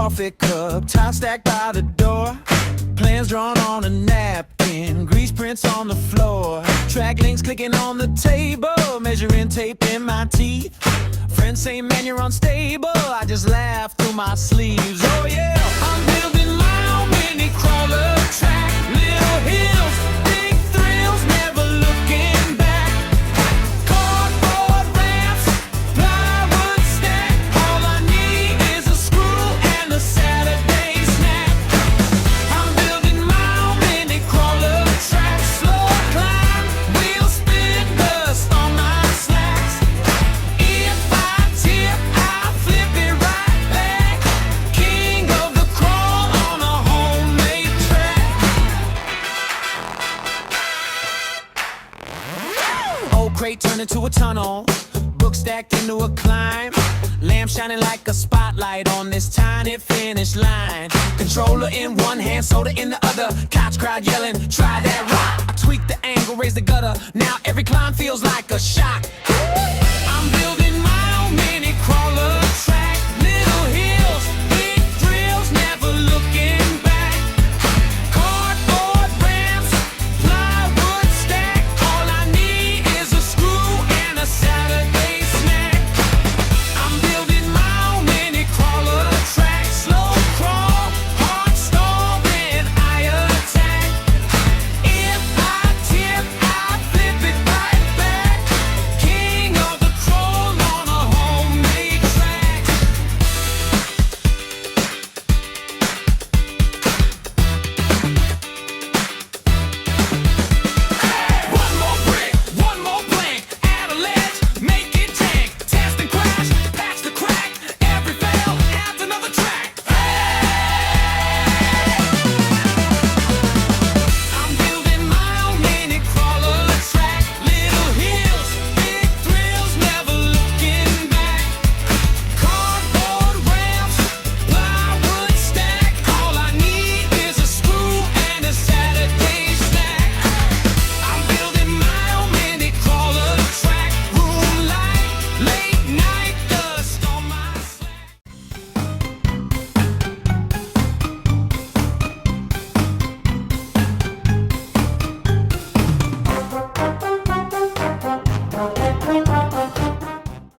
coffee cup, tie stacked by the door. Plans drawn on a napkin, grease prints on the floor. Track links clicking on the table, measuring tape in my teeth. Friends say, man, you're unstable. I just laugh through my sleeves. Oh yeah, I'm building my own mini crawler track. Little hills, big thrills, never looking back. Cardboard ramps, plywood stack. All I need is a screw and a Saturday snack. I'm building my own mini crawler track. Slow climb, wheels spin, dust on my slacks. If I tip, I flip it right back. King of the crawl on a homemade track. Old crate turned into a tunnel, book stacked into a climb. Lamp shining like a spotlight on this tiny finish line. Controller in one hand, soda in the other. Couch crowd yelling, try that rock. I tweak the angle, raise the gutter. Now every climb feels like a shock. I'm building